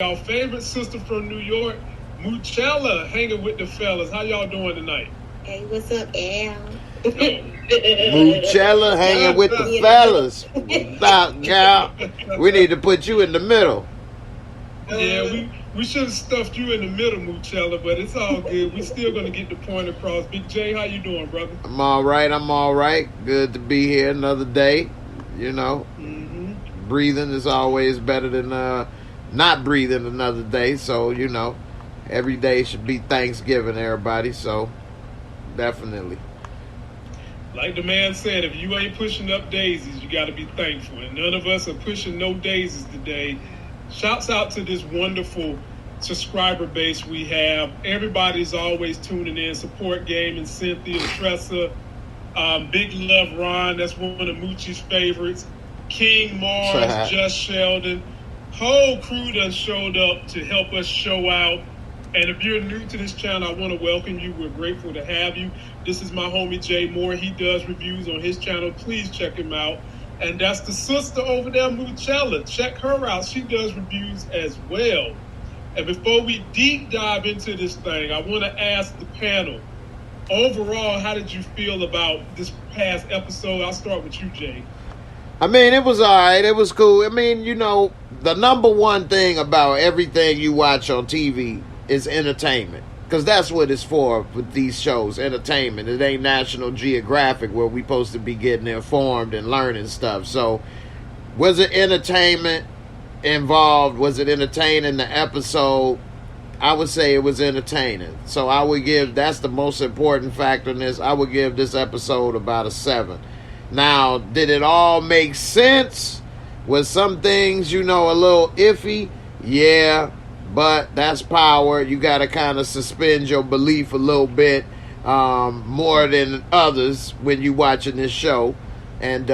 Our favorite sister from New York, Moochella, hanging with the fellas. How y'all doing tonight? Hey, what's up, Al? Moochella hanging with the fellas. Stop, gal. We need to put you in the middle. Yeah, we should have stuffed you in the middle, Moochella, but it's all good. We still gonna get the point across. Big J, how you doing, brother? I'm all right. Good to be here another day. You know, breathing is always better than not breathing another day. So, you know, every day should be Thanksgiving, everybody. So, definitely. Like the man said, if you ain't pushing up daisies, you got to be thankful. And none of us are pushing no daisies today. Shouts out to this wonderful subscriber base we have. Everybody's always tuning in. Support Game and Cynthia, Tressa. Big Love Ron, that's one of Moochie's favorites. King Mars, Just Sheldon. Whole crew done showed up to help us show out. And if you're new to this channel, I want to welcome you. We're grateful to have you. This is my homie Jay Moore. He does reviews on his channel. Please check him out. And that's the sister over there, Moochella. Check her out. She does reviews as well. And before we deep dive into this thing, I want to ask the panel, overall, how did you feel about this past episode? I'll start with you, Jay. I mean, it was all right. It was cool. I mean, you know, the number one thing about everything you watch on TV is entertainment. Because that's what it's for with these shows, entertainment. It ain't National Geographic where we supposed to be getting informed and learning stuff. So, was it entertainment involved? Was it entertaining the episode? I would say it was entertaining. So, I would give, that's the most important factor in this. I would give this episode about a 7. Now, did it all make sense? Was some things, you know, a little iffy? Yeah. But that's power. You got to kind of suspend your belief a little bit more than others when you watching this show. And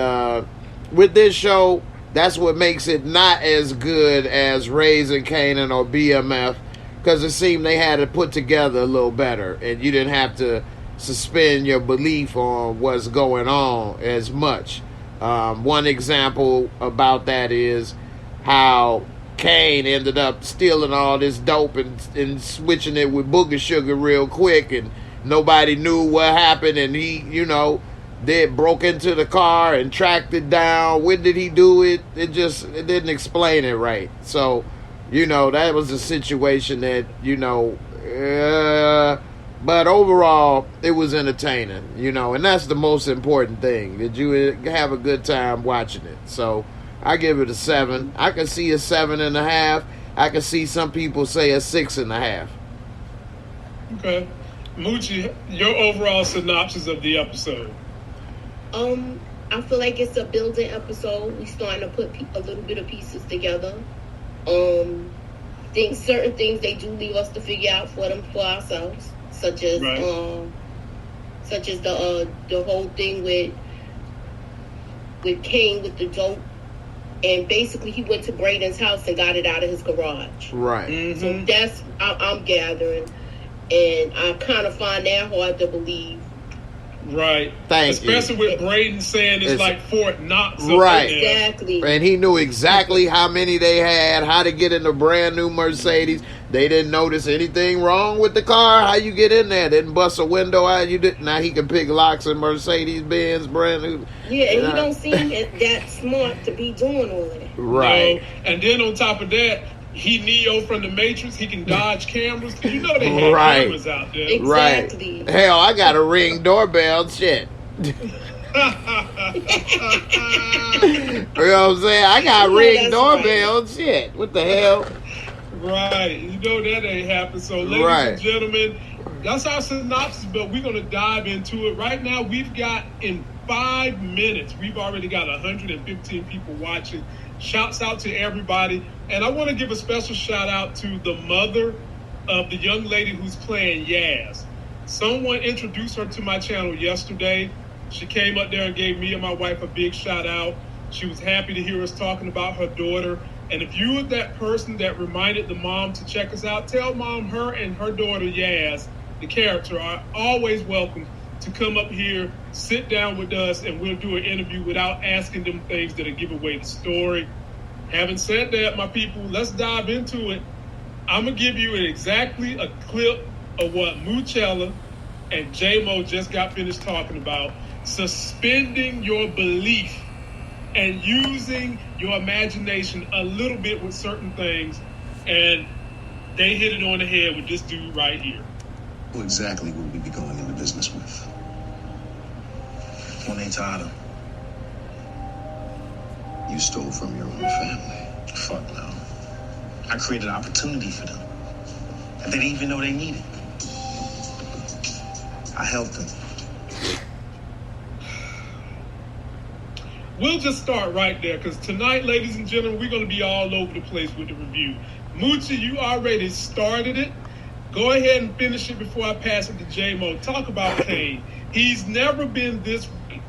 with this show, that's what makes it not as good as Raising Kanan or BMF, because it seemed they had it put together a little better, and you didn't have to suspend your belief on what's going on as much. One example about that is how Kane ended up stealing all this dope and switching it with booger sugar real quick, and nobody knew what happened, and he, you know, broke into the car and tracked it down. When did he do it? It didn't explain it right. So, you know, that was a situation that, you know, but overall, it was entertaining, you know, and that's the most important thing, that you have a good time watching it. So, I give it a 7. I can see a 7.5. I can see some people say a 6.5. Okay. Moochie, your overall synopsis of the episode. I feel like it's a building episode. We starting to put a little bit of pieces together. Certain things they do leave us to figure out for ourselves, such as the whole thing with Kane with the dope. And basically, he went to Braden's house and got it out of his garage. Right. Mm-hmm. So that's I'm gathering, and I kind of find that hard to believe. Right. Especially with Braden saying it's like Fort Knox. Right. Exactly. And he knew exactly how many they had, how to get in a brand new Mercedes. They didn't notice anything wrong with the car. How you get in there? Didn't bust a window out. You didn't. Now he can pick locks in Mercedes Benz brand new. Yeah, and he don't seem that smart to be doing all of that. Right. No. And then on top of that, he Neo from the Matrix. He can dodge cameras. You know they have cameras out there. Exactly. Right. Hell, I got a Ring doorbell. Shit. You know what I'm saying? I got Ring doorbell. Right. Shit. What the hell? Right. You know that ain't happened. So, ladies and gentlemen, that's our synopsis, but we're going to dive into it. Right now, we've got, in 5 minutes, we've already got 115 people watching. Shouts out to everybody. And I want to give a special shout out to the mother of the young lady who's playing Yaz. Someone introduced her to my channel yesterday. She came up there and gave me and my wife a big shout out. She was happy to hear us talking about her daughter. And if you were that person that reminded the mom to check us out, tell mom her and her daughter Yaz, the character, are always welcome to come up here, sit down with us, and we'll do an interview without asking them things that'll give away the story. Having said that, my people, let's dive into it. I'm gonna give you exactly a clip of what Moochella and J-Mo just got finished talking about, suspending your belief and using your imagination a little bit with certain things, and they hit it on the head with this dude right here. Who exactly would we be going into business with? One ain't tired. You stole from your own family. Fuck no. I created an opportunity for them that they didn't even know they needed. I helped them. We'll just start right there, because tonight, ladies and gentlemen, we're going to be all over the place with the review. Moochie, you already started it. Go ahead and finish it before I pass it to J-Mo. Talk about Kane. He's never been this weak.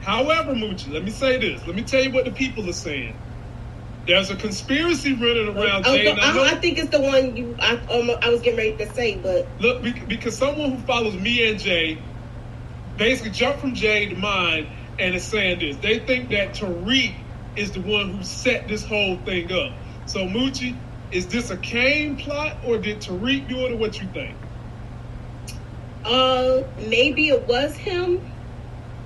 However, Moochie, let me say this. Let me tell you what the people are saying. There's a conspiracy running around. I think it's the one I was getting ready to say, but look, because someone who follows me and Jay basically jumped from Jay to mine and is saying this. They think that Tariq is the one who set this whole thing up. So, Moochie, is this a Kane plot, or did Tariq do it, or what you think? Maybe it was him,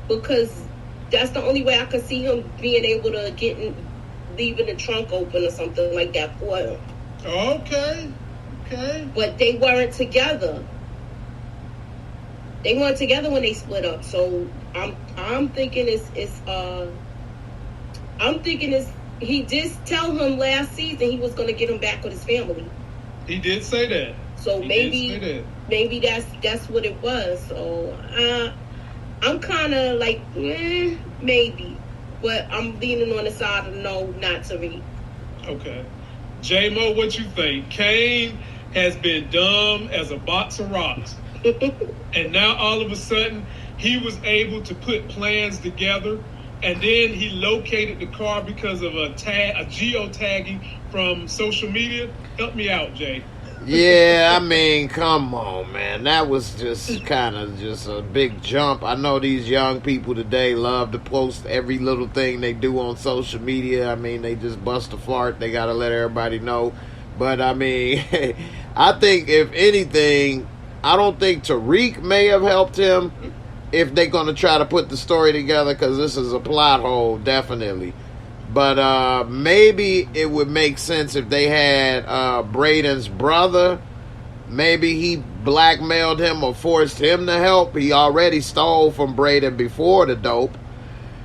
because that's the only way I could see him being able to leaving the trunk open or something like that for him. Okay. But they weren't together. They weren't together when they split up. So I'm thinking he did tell him last season he was going to get him back with his family. He did say that. So maybe that's what it was. So I'm kind of like maybe, but I'm leaning on the side of no, not to read. Okay, J-Mo, what you think? Kane has been dumb as a box of rocks, and now all of a sudden he was able to put plans together, and then he located the car because of a geotagging from social media. Help me out, Jay. Yeah, I mean, come on, man. That was just kind of just a big jump. I know these young people today love to post every little thing they do on social media. I mean, they just bust a fart. They got to let everybody know. But, I mean, I think, if anything, I don't think Tariq may have helped him if they're going to try to put the story together, because this is a plot hole, definitely. But maybe it would make sense if they had Braden's brother. Maybe he blackmailed him or forced him to help. He already stole from Braden before the dope.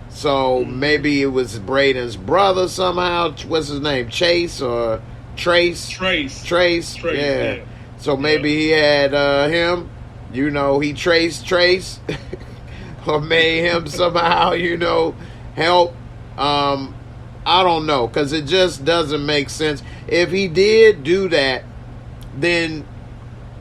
So maybe it was Braden's brother somehow. What's his name? Chase or Trace? Trace. Yeah. So maybe he had him. You know, he traced Trace. Or made him somehow, help. I don't know, because it just doesn't make sense. If he did do that, then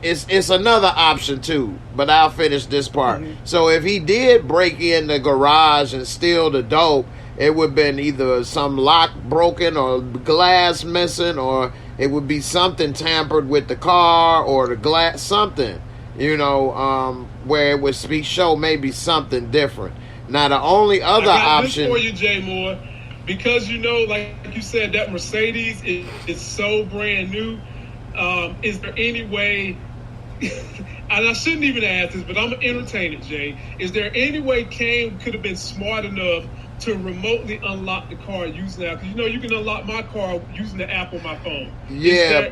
it's another option too. But I'll finish this part. Mm-hmm. So if he did break in the garage and steal the dope, it would have been either some lock broken or glass missing, or it would be something tampered with the car or the glass, something, where it would show maybe something different. Now, the only other option... this for you, Jay Moore. Because, like you said, that Mercedes is so brand new. Is there any way, and I shouldn't even ask this, but I'm going to entertain it, Jay. Is there any way Kane could have been smart enough to remotely unlock the car using that? Because, you can unlock my car using the app on my phone. Yeah.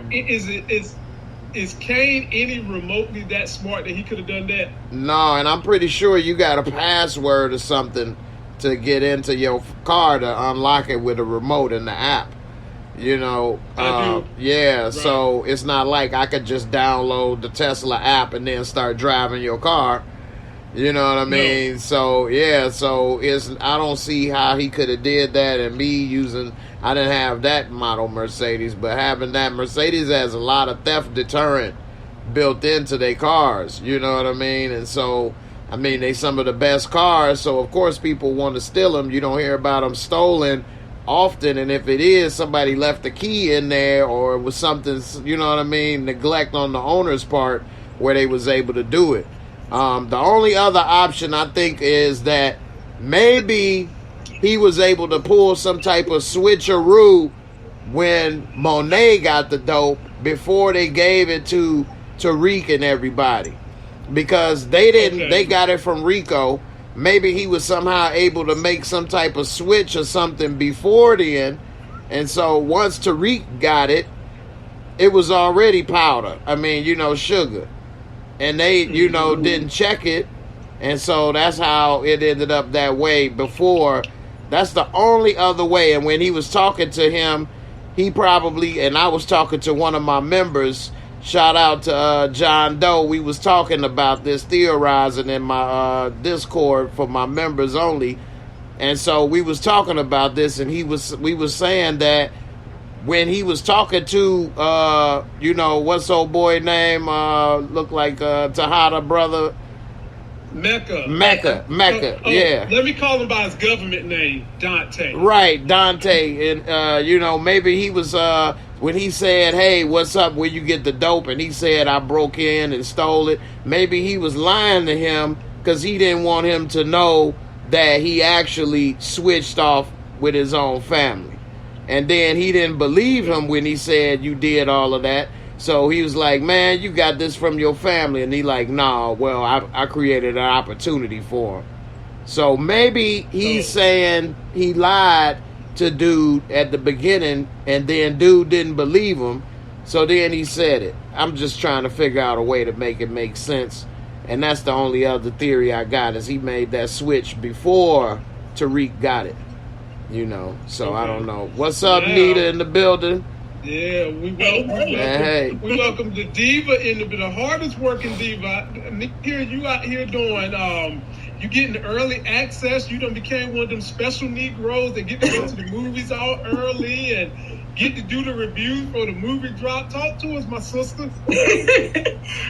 Is Kane any remotely that smart that he could have done that? No, and I'm pretty sure you got a password or something to get into your car to unlock it with a remote in the app. I do. Yeah, right. So it's not like I could just download the Tesla app and then start driving your car. You know what I mean? No. So yeah, I don't see how he could have did that, and I didn't have that model Mercedes, but having that Mercedes has a lot of theft deterrent built into their cars. You know what I mean? And so, they some of the best cars, so of course people want to steal them. You don't hear about them stolen often, and if it is, somebody left the key in there, or it was something, neglect on the owner's part where they was able to do it. The only other option I think is that maybe he was able to pull some type of switcheroo when Monet got the dope before they gave it to Tariq and everybody, because they got it from Rico. Maybe he was somehow able to make some type of switch or something before then, and so once Tariq got it, it was already powder. I mean, sugar, and they didn't check it, and so that's how it ended up that way before. That's the only other way. And when he was talking to him, he probably, and I was talking to one of my members, shout out to John Doe, we was talking about this, theorizing in my Discord for my members only. And so we was talking about this, and we was saying that when he was talking to, what's old boy name, look like Tejada brother? Mecca, yeah. Let me call him by his government name, Dante. Right, Dante. And, maybe he was, when he said, hey, what's up, where you get the dope? And he said, I broke in and stole it. Maybe he was lying to him because he didn't want him to know that he actually switched off with his own family. And then he didn't believe him when he said you did all of that. So he was like, man, you got this from your family. And he like, nah, well, I created an opportunity for him. So maybe he's saying he lied to dude at the beginning, and then dude didn't believe him. So then he said it. I'm just trying to figure out a way to make it make sense. And that's the only other theory I got, is he made that switch before Tariq got it. So I don't know. What's up, Nita, in the building? Yeah, we welcome the diva in the hardest working diva. Here you out here doing you getting early access. You done became one of them special Negroes that get to go to the movies all early and get to do the reviews for the movie drop. Talk to us, my sister.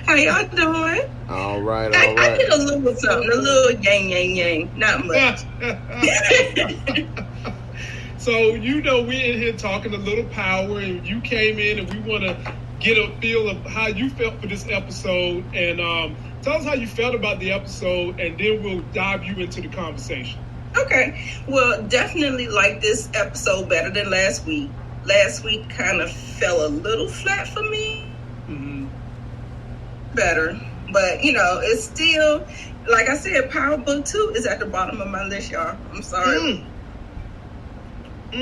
How y'all doing? All right. I did a little something, a little yang, not much. So, we in here talking a little power, and you came in, and we want to get a feel of how you felt for this episode, and tell us how you felt about the episode, and then we'll dive you into the conversation. Okay. Well, definitely like this episode better than last week. Last week kind of fell a little flat for me. Mm-hmm. Better. But, it's still, like I said, Power Book 2 is at the bottom of my list, y'all. I'm sorry. But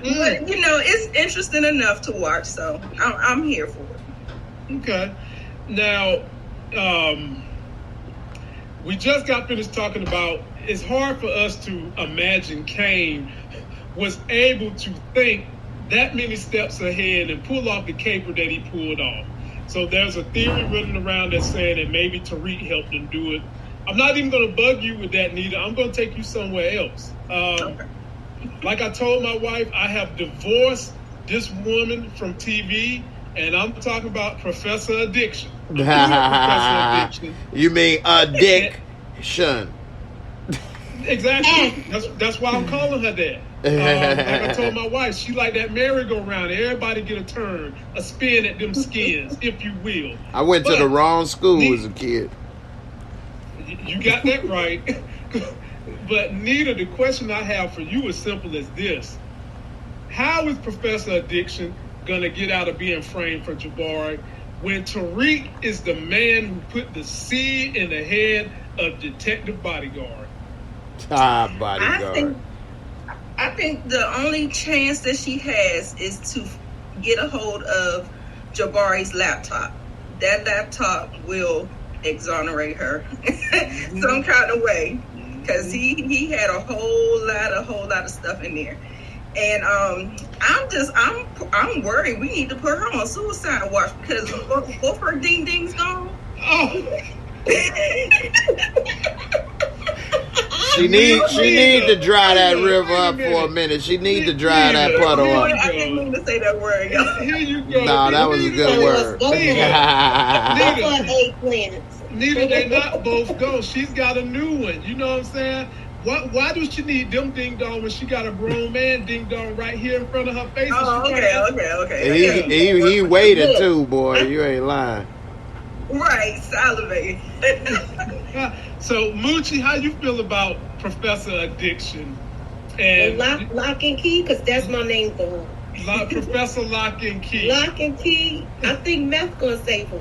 it's interesting enough to watch, so I'm here for it. Okay. Now, we just got finished talking about, it's hard for us to imagine Kane was able to think that many steps ahead and pull off the caper that he pulled off. So there's a theory running around that's saying that maybe Tariq helped him do it. I'm not even going to bug you with that, Nita. I'm going to take you somewhere else. Okay. Like I told my wife, I have divorced this woman from TV, and I'm talking about Professor Addiction. Professor Addiction. You mean addiction? Exactly. That's why I'm calling her that. Like I told my wife, she like that merry-go-round. Everybody get a turn, a spin at them skins, if you will. I went to the wrong school as a kid. You got that right. But Nita, the question I have for you is simple as this. How is Professor Addiction going to get out of being framed for Jabari when Tariq is the man who put the C in the head of Detective Bodyguard? Bodyguard. I think the only chance that she has is to get a hold of Jabari's laptop. That laptop will exonerate her some kind of way, because he had a whole lot of stuff in there. And I'm worried we need to put her on suicide watch because both her ding dings gone. Oh. She need to dry that river up for a minute. She need to dry that puddle up. I didn't mean to say that word, y'all. Here you go. No, that was a good word. Nita, they not both go. She's got a new one. You know what I'm saying? Why do she need them ding dong when she got a grown man ding dong right here in front of her face? Oh, okay. He waited too, boy. You ain't lying. Right, salivate. So, Moochie, how you feel about Professor Addiction And Lock and Key, because that's my name for her. Professor Lock and Key. Lock and Key. I think Meth gonna save her.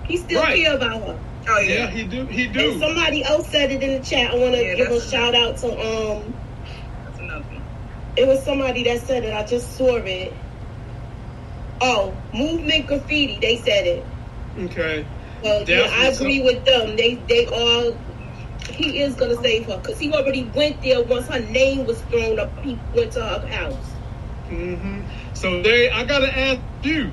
He still care about her. Oh yeah, he do. And somebody else said it in the chat. I want to give a shout out to That's another one. It was somebody that said it. I just saw it. Oh, Movement Graffiti. They said it. Okay. Well, yeah, I agree with them. They all. He is gonna save her because he already went there once her name was thrown up. He went to her house. Mm-hmm. So I gotta ask you.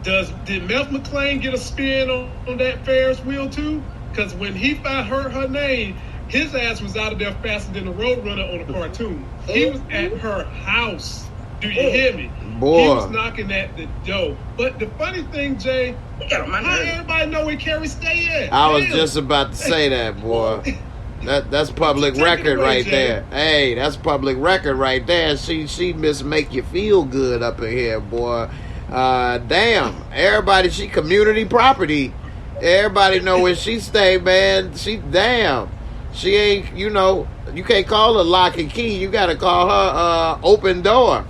Did Meth McClain get a spin on that Ferris wheel too? Because when he found her name, his ass was out of there faster than the Roadrunner on the cartoon. He was at her house. Do you hear me? Boy. He was knocking at the door. But the funny thing, Jay, how everybody know where Carrie stay at? I was just about to say that, boy. That's public record right there. Hey, that's public record right there. She must make you feel good up in here, boy. Damn, everybody, she community property. Everybody know where she stay, man. She ain't, you can't call her Lock and Key. You gotta call her Open Door.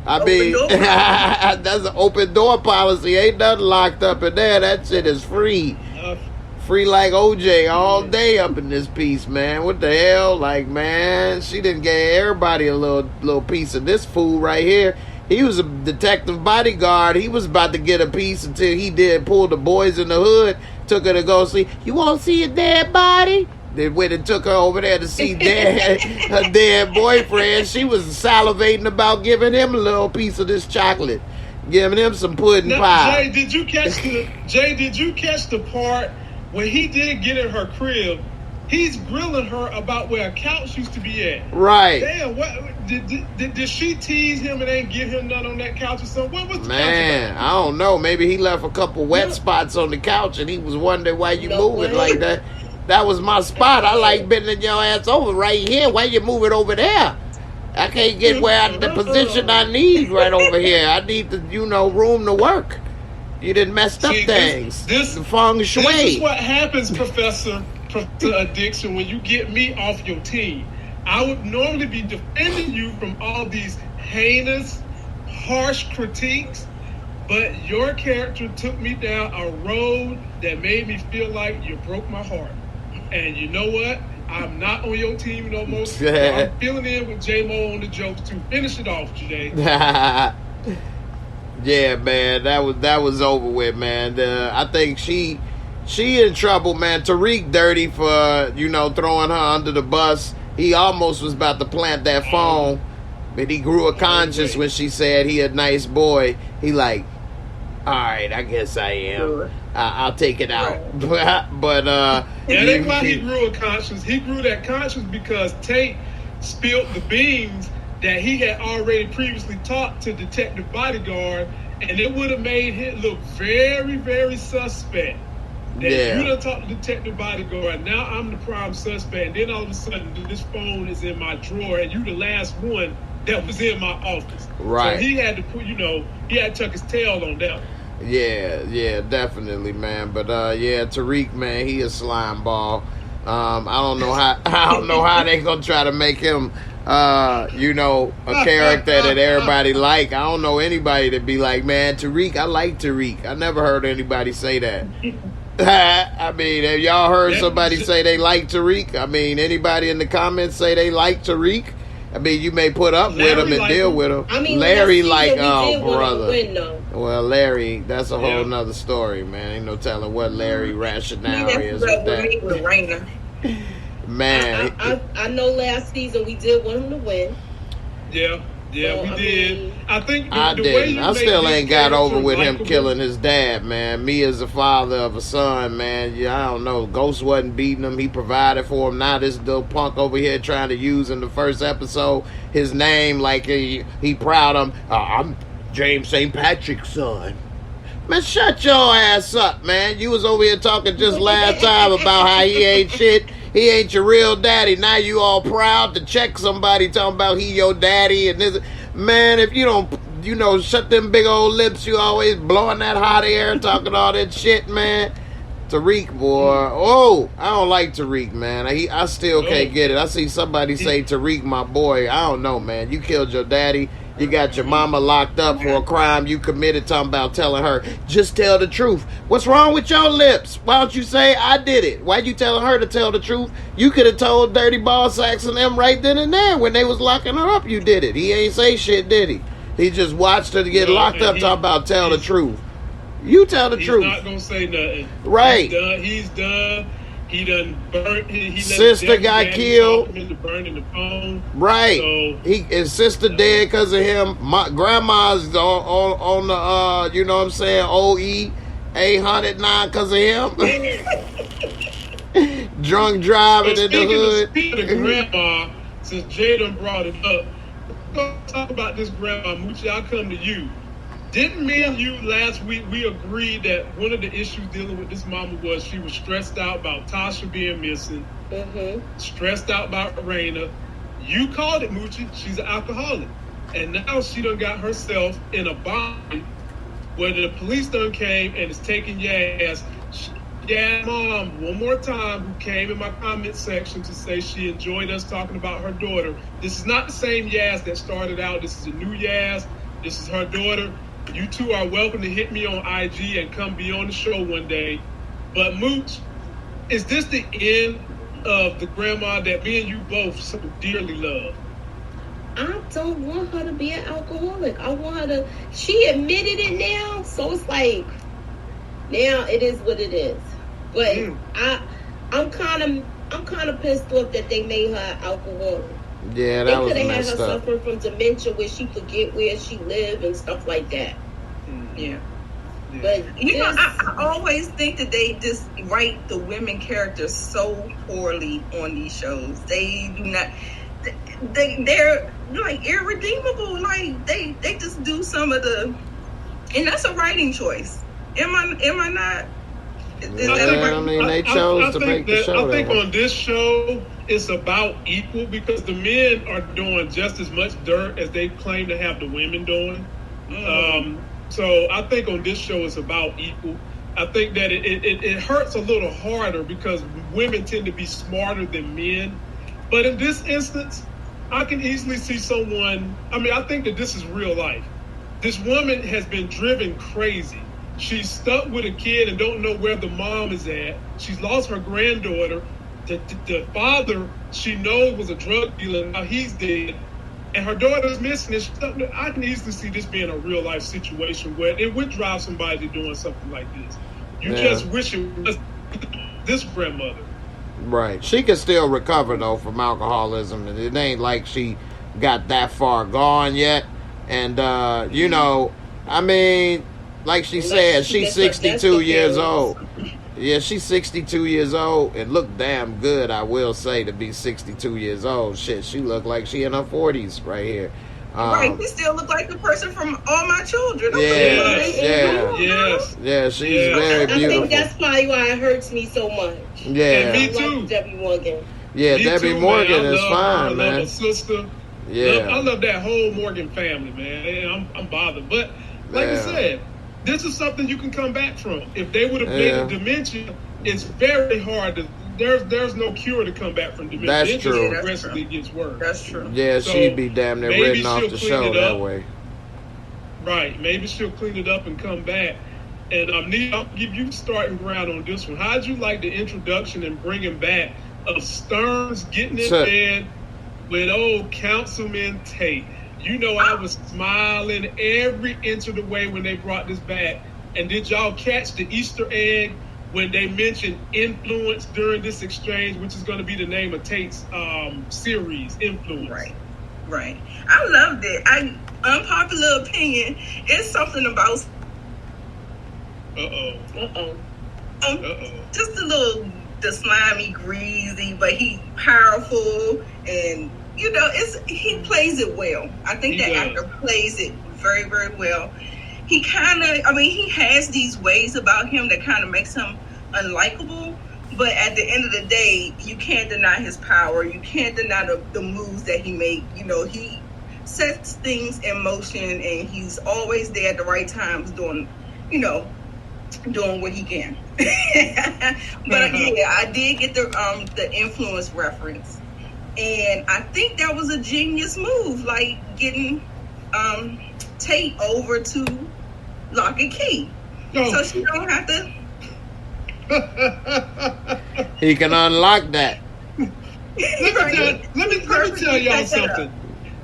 That's an open door policy. Ain't nothing locked up in there. That shit is free. Free like OJ all day up in this piece, man. What the hell? Like, man, she didn't give everybody a little piece of this food right here. He was a detective bodyguard. He was about to get a piece until he pull the boys in the hood, took her to go see. You want to see a dead body? They went and took her over there to see her dead boyfriend. She was salivating about giving him a little piece of this chocolate, giving him some pudding pie. Jay, did you catch the part when he did get in her crib? He's grilling her about where a couch used to be at. Right. Damn, what did she tease him and ain't give him none on that couch or something? What was the Man, I don't know. Maybe he left a couple wet spots on the couch and he was wondering why you moving like that. That was my spot. I like bending your ass over right here. Why you moving over there? I can't get the position I need right over here. I need the room to work. You didn't mess up things. This feng shui. This is what happens, Professor Addiction, when you get me off your team. I would normally be defending you from all these heinous, harsh critiques, but your character took me down a road that made me feel like you broke my heart. And you know what? I'm not on your team no more. I'm filling in with J-Mo on the jokes to finish it off, Jay. Yeah, man, that was over with, man. I think she in trouble, man. Tariq dirty for throwing her under the bus. He almost was about to plant that phone, but he grew a conscience when she said he a nice boy. He like, all right, I guess I am. I'll take it out. But that ain't why he grew a conscience. He grew that conscience because Tate spilled the beans that he had already previously taught to Detective Bodyguard, and it would have made him look very, very suspect. That you done talked to Detective Bodyguard, now I'm the prime suspect, and then all of a sudden this phone is in my drawer, and you the last one that was in my office. Right. So he had to put, he had to tuck his tail on that one. Yeah, definitely, man. But Tariq, man, he a slime ball. I don't know how they gonna try to make him a character that everybody like. I don't know anybody that be like, man, Tariq, I like Tariq. I never heard anybody say that. I mean, have y'all heard somebody say they like Tariq? I mean, anybody in the comments say they like Tariq? I mean, you may put up with him and deal with him. I mean, Larry brother. Well, Larry, that's a whole nother story, man. Ain't no telling what Larry rationale is with that. Man, I know last season we did want him to win. Yeah, we did. I think I didn't. I still ain't got over with him killing his dad, man. Me as a father of a son, man. Yeah, I don't know. Ghost wasn't beating him. He provided for him. Now this little punk over here trying to use in the first episode his name like he proud of him. I'm James St. Patrick's son. Man, shut your ass up, man. You was over here talking just last time about how he ain't shit. He ain't your real daddy. Now you all proud to check somebody talking about he your daddy and this. Man, if you don't, shut them big old lips, you always blowing that hot air talking all that shit, man. Tariq, boy. Oh, I don't like Tariq, man. I still can't get it. I see somebody say Tariq, my boy. I don't know, man. You killed your daddy. You got your mama locked up for a crime you committed, talking about telling her, just tell the truth. What's wrong with your lips? Why don't you say I did it? Why you telling her to tell the truth? You could have told Dirty Ball Sacks and them right then and there when they was locking her up. You did it. He ain't say shit, did he? He just watched her get locked up, talking about tell the truth. You tell the truth. He's not gonna say nothing. Right. He's done. He done burnt. He sister got killed. Burning the phone. Right. So, his sister dead because of him. My grandma's on the you know what I'm saying, OE 809 because of him. Drunk driving in the hood. Speaking of grandma, since Jay done brought it up, we're gonna talk about this grandma. Moochie, I'll come to you. Didn't me and you last week, we agreed that one of the issues dealing with this mama was she was stressed out about Tasha being missing, stressed out about Raina. You called it, Moochie. She's an alcoholic. And now she done got herself in a bind where the police done came and is taking Yaz. Yeah, mom, one more time, who came in my comment section to say she enjoyed us talking about her daughter. This is not the same Yaz that started out. This is a new Yaz. This is her daughter. You two are welcome to hit me on IG and come be on the show one day. But Mooch, is this the end of the grandma that me and you both so dearly love? I don't want her to be an alcoholic. I want her to. She admitted it now, so it's like now it is what it is. But I'm kind of pissed off that they made her an alcoholic. Yeah, that was messed up. They could have had her suffering from dementia where she forget where she lived and stuff like that. Yeah. But I always think that they just write the women characters so poorly on these shows. They do not. They're like irredeemable. Like they just do some of the, and that's a writing choice. Am I not? I mean, they chose to make the show. I think on this show, it's about equal because the men are doing just as much dirt as they claim to have the women doing. So I think on this show, it's about equal. I think that it hurts a little harder because women tend to be smarter than men. But in this instance, I can easily see someone, I mean, I think that this is real life. This woman has been driven crazy. She's stuck with a kid and don't know where the mom is at. She's lost her granddaughter. The father she knows was a drug dealer. Now he's dead. And her daughter's missing. I can easily see this being a real life situation where it would drive somebody to doing something like this. You just wish it was this grandmother. Right. She can still recover, though, from alcoholism. And it ain't like she got that far gone yet. And, you know, I mean, like she said, she's 62 years old. Yeah, she's 62 years old and look damn good, I will say, to be 62 years old. Shit, she look like she in her 40s right here. Right, she still look like the person from All My Children. Yeah, she's very beautiful. I think that's probably why it hurts me so much. Yeah. And me too. Like Debbie Morgan. Yeah, me Debbie too, Morgan man. is fine, man. I love her sister. Yeah. I love that whole Morgan family, man. I'm bothered. But like you said, this is something you can come back from. If they would have been dementia, it's very hard to. There's no cure to come back from dementia. That's it true. Just progressively gets worse. That's true. Yeah, So she'd be damn near written off the show that way. Right. Maybe she'll clean it up and come back. And Nita, I'll give you starting ground on this one. How'd you like the introduction and bringing back of Stearns getting in bed with old Councilman Tate? You know, I was smiling every inch of the way when they brought this back. And did y'all catch the Easter egg when they mentioned influence during this exchange, which is going to be the name of Tate's series, Influence? Right. I loved it. Unpopular opinion, it's something about just a little the slimy, greasy, but he powerful, and you know, he plays it well. I think that actor plays it very, very well. He he has these ways about him that kind of makes him unlikable, but at the end of the day, you can't deny his power. You can't deny the moves that he makes. You know, he sets things in motion, and he's always there at the right times doing, you know, doing what he can. But yeah, I did get the influence reference, and I think that was a genius move, like getting Tate over to Lock and Key, so she don't have to. He can unlock that. Let me tell y'all something.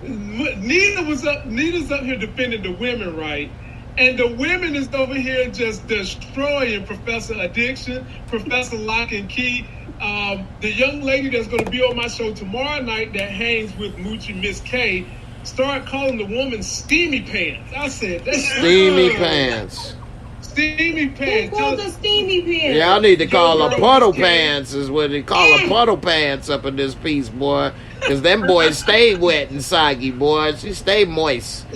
Nita's up here defending the women, right? And the women is over here just destroying Professor Addiction, Professor Lock and Key. The young lady that's going to be on my show tomorrow night that hangs with Moochie, Miss K, start calling the woman steamy pants. I said, that's steamy pants. Steamy pants. Who called her steamy pants? Yeah, I need to call her puddle pants is what they call her puddle pants up in this piece, boy. Because them boys stay wet and soggy, boy. She stay moist.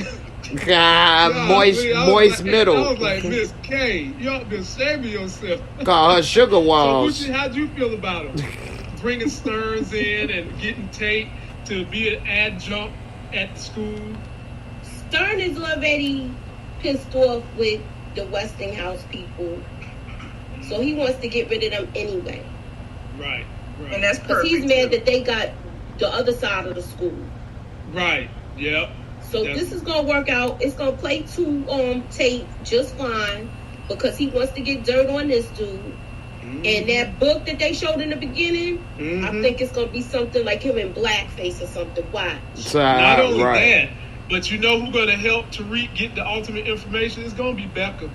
Moist middle. I was like, Miss K, you ought to be shaming yourself. Call her sugar walls. So, Moochie, how'd you feel about him? Bringing Stearns in and getting Tate to be an adjunct at the school. Stern is already pissed off with the Westinghouse people, so he wants to get rid of them anyway. Right. And that's because he's mad that they got the other side of the school. Right. Yep. So this is gonna work out. It's gonna play to Tate just fine because he wants to get dirt on this dude. Mm-hmm. And that book that they showed in the beginning, I think it's gonna be something like him in blackface or something. Watch. Not only that, but you know who's gonna help Tariq get the ultimate information? It's gonna be Becca.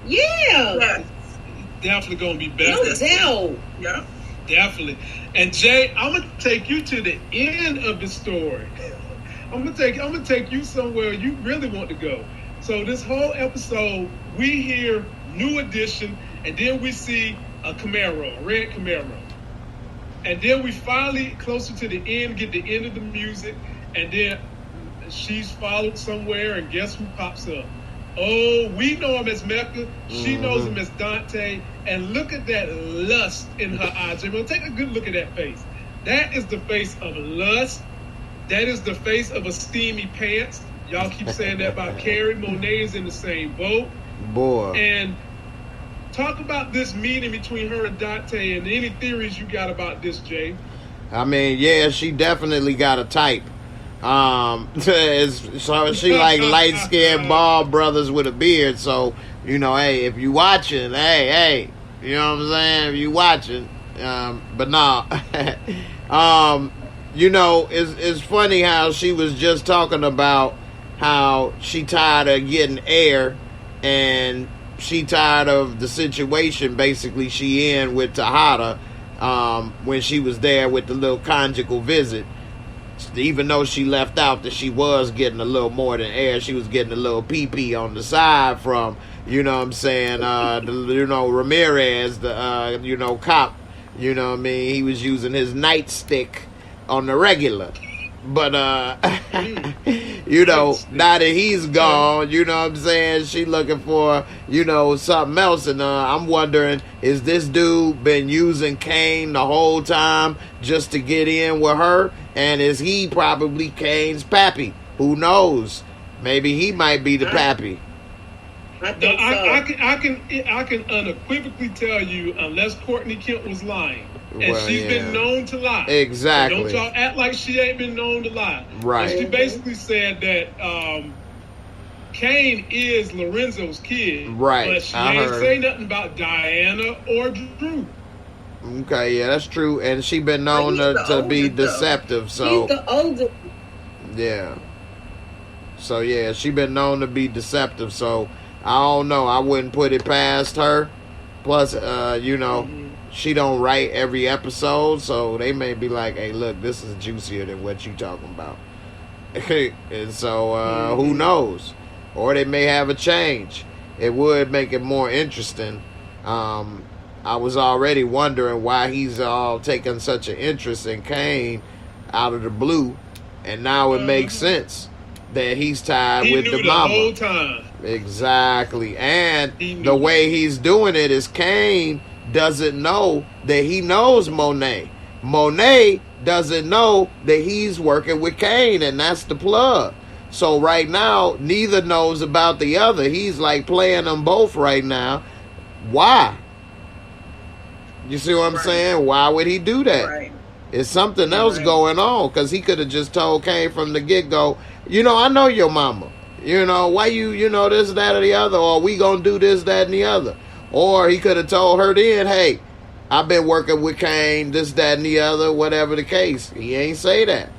Yeah. Definitely gonna be Becca. No doubt. Yeah. Definitely. And Jay, I'm gonna take you to the end of the story. I'm gonna take you somewhere you really want to go. So this whole episode, we hear New Edition, and then we see a Camaro, a red Camaro. And then we finally, closer to the end, get the end of the music, and then she's followed somewhere, and guess who pops up? Oh, we know him as Mecca. She knows him as Dante. And look at that lust in her eyes. Well, take a good look at that face. That is the face of lust. That is the face of a steamy pants. Y'all keep saying that about Carrie. Monet is in the same boat. Boy. And talk about this meeting between her and Dante and any theories you got about this, Jay. I mean, yeah, she definitely got a type. So she like light-skinned bald brothers with a beard. So, you know, hey, if you watching, hey, you know what I'm saying? If you watching, but no, you know, it's funny how she was just talking about how she tired of getting air and she tired of the situation basically she in with Tejada when she was there with the little conjugal visit. Even though she left out that she was getting a little more than air, she was getting a little pee-pee on the side from, you know what I'm saying, Ramirez, the, cop, you know what I mean? He was using his nightstick on the regular. But, you know, now that he's gone, you know what I'm saying, she looking for, you know, something else. And I'm wondering, is this dude been using Kane the whole time just to get in with her? And is he probably Kane's pappy? Who knows? Maybe he might be the pappy. I think I can unequivocally tell you, unless Courtney Kemp was lying. And she's been known to lie. Exactly. So don't y'all act like she ain't been known to lie. Right. And she basically said that Kane is Lorenzo's kid. Right. But she ain't say nothing about Diana or Drew. Okay, yeah, that's true. And she been known to be deceptive. So he's the older. Yeah. So yeah, she been known to be deceptive. So I don't know. I wouldn't put it past her. Plus, you know, she don't write every episode, so they may be like, "Hey, look, this is juicier than what you talking about." And so, who knows? Or they may have a change. It would make it more interesting. I was already wondering why he's all taking such an interest in Kane out of the blue, and now it makes sense that he's tied with the mama. Whole time. Exactly, and the way he's doing it is Kane doesn't know that he knows Monet. Monet doesn't know that he's working with Kane, and that's the plug. So right now, neither knows about the other. He's like playing them both right now. Why? You see what I'm saying? Why would he do that? Right. It's something else going on, because he could have just told Kane from the get-go, I know your mama. Why you this, that, or the other, or we gonna do this, that, and the other. Or he could have told her then, hey, I've been working with Kane, this, that, and the other, whatever the case. He ain't say that.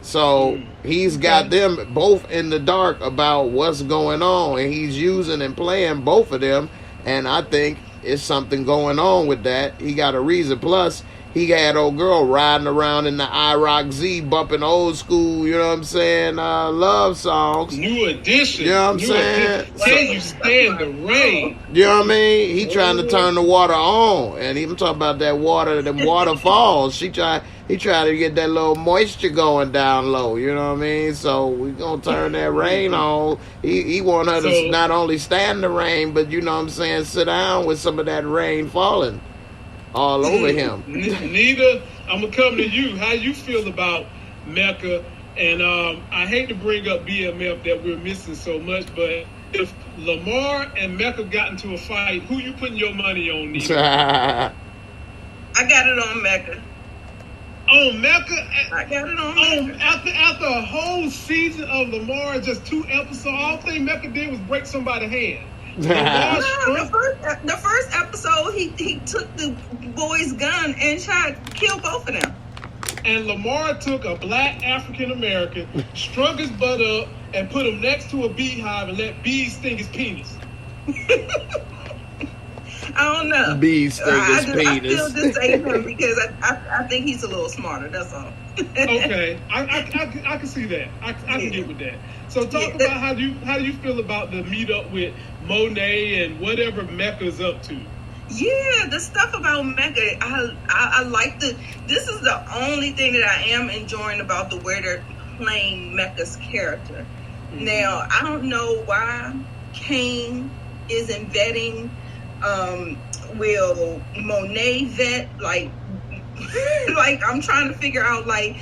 So he's got them both in the dark about what's going on, and he's using and playing both of them, and I think it's something going on with that. He got a reason. Plus, he had old girl riding around in the IROC Z bumping old school, you know what I'm saying, love songs. New edition. You know what I'm saying? Can you stand the rain? You know what I mean? He trying to turn the water on. And I'm talking about that water, them waterfalls. He trying to get that little moisture going down low, you know what I mean? So we gonna turn that rain on. He want her to not only stand the rain, but you know what I'm saying, sit down with some of that rain falling all over him. Nita, I'm gonna come to you. How you feel about Mecca? And I hate to bring up BMF that we're missing so much, but if Lamar and Mecca got into a fight, who you putting your money on, Nita? I got it on Mecca. On Mecca? I got it on Mecca. After a whole season of Lamar, just 2 episodes, all thing Mecca did was break somebody's hand. The first episode, he took the boy's gun and tried to kill both of them. And Lamar took a black African American, strung his butt up, and put him next to a beehive and let bees sting his penis. I don't know. Bees sting his penis. I still just say him because I think he's a little smarter. That's all. Okay, I can see that. I can get with that. So talk about how do you feel about the meetup with Monet and whatever Mecca's up to? Yeah, the stuff about Mecca, I like this is the only thing that I am enjoying about the way they're playing Mecca's character. Mm-hmm. Now, I don't know why Kane isn't vetting, will Monet vet, like I'm trying to figure out, like,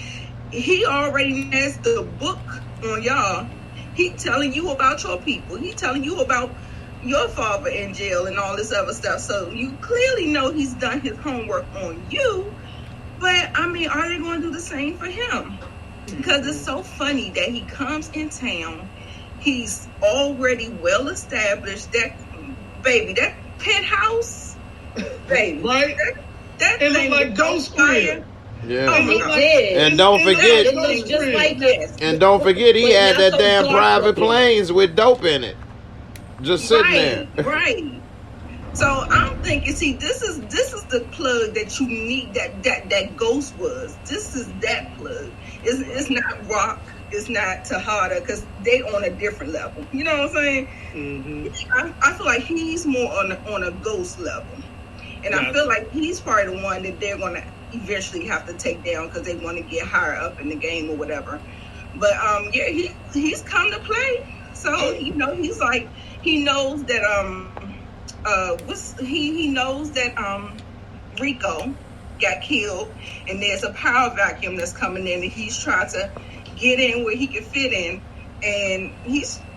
he already has the book on y'all. He telling you about your people. He telling you about your father in jail and all this other stuff. So you clearly know he's done his homework on you. But, I mean, are they going to do the same for him? Because it's so funny that he comes in town. He's already well established. That penthouse, baby. Right? That it thing looked like Ghost Crib. Yeah. Oh, he did. And don't forget, it looks just like this. And don't forget, he had that damn private looking. planes with dope in it, just sitting there. Right. So I'm thinking, see, this is the plug that you need. That Ghost was. This is that plug. It's not Rock. It's not Tejada, because they on a different level. You know what I'm saying? Mm-hmm. I feel like he's more on a Ghost level, and I feel like he's probably the one that they're gonna eventually have to take down because they want to get higher up in the game or whatever. But he's come to play. So he's like, he knows that he knows that Rico got killed, and there's a power vacuum that's coming in, and he's trying to get in where he can fit in. And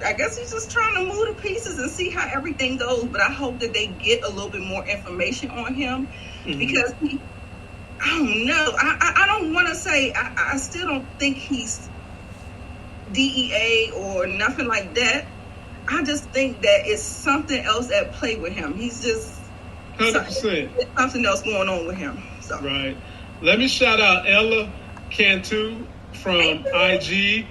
I guess he's just trying to move the pieces and see how everything goes. But I hope that they get a little bit more information on him, because I don't know. I don't want to say, I still don't think he's DEA or nothing like that. I just think that it's something else at play with him. He's just 100%. Something else going on with him. So. Right. Let me shout out Ella Cantu from IG.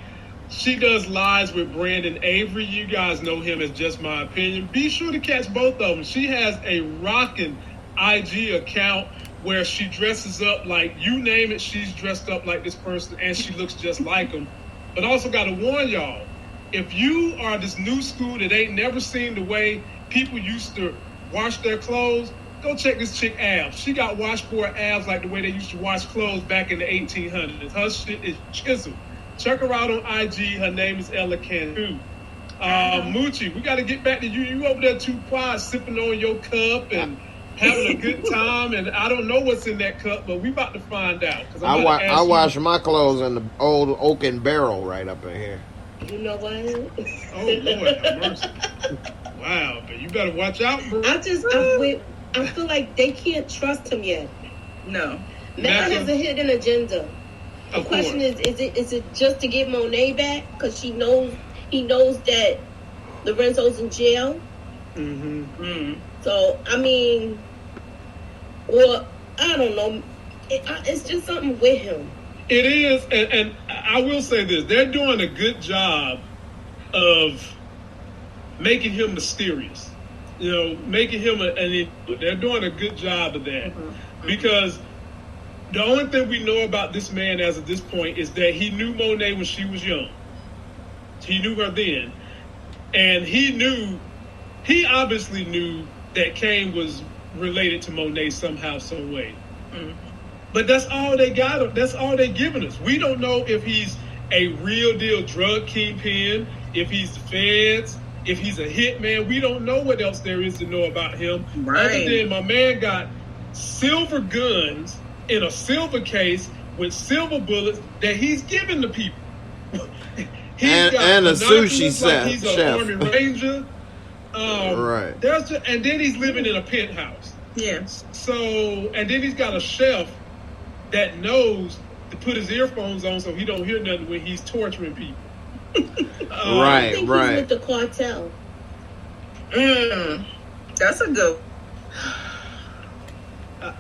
She does lives with Brandon Avery. You guys know him as Just My Opinion. Be sure to catch both of them. She has a rocking IG account where she dresses up like, you name it, she's dressed up like this person, and she looks just like them. But also got to warn y'all, if you are this new school that ain't never seen the way people used to wash their clothes, go check this chick abs. She got washboard abs like the way they used to wash clothes back in the 1800s. Her shit is chiseled. Check her out on IG. Her name is Ella Cantu. Moochie, we got to get back to you. You over there too quiet, sipping on your cup and having a good time, and I don't know what's in that cup, but we about to find out. I wash my clothes in the old oaken barrel right up in here. You know what? Oh, Lord have mercy. Wow, but you better watch out, bro. I feel like they can't trust him yet. No. Mecca has a hidden agenda. The Of question course. is it just to get Monet back? Because he knows that Lorenzo's in jail. Mm-hmm. So, I mean, well, I don't know. It's just something with him. It is, and I will say this: they're doing a good job of making him mysterious. You know, making him they're doing a good job of that because the only thing we know about this man as of this point is that he knew Monet when she was young. He knew her then, and he obviously knew that Kane was related to Monet somehow, some way. But that's all they got. That's all they giving us. We don't know if he's a real deal drug kingpin, if he's the feds, if he's a hitman. We don't know what else there is to know about him. Right. Other than my man got silver guns in a silver case with silver bullets that he's giving to people. And a sushi like he's an chef. Army Ranger. Right. And then he's living in a penthouse. Yeah. So, and then he's got a chef that knows to put his earphones on so he don't hear nothing when he's torturing people. I think he's with the cartel. That's a good.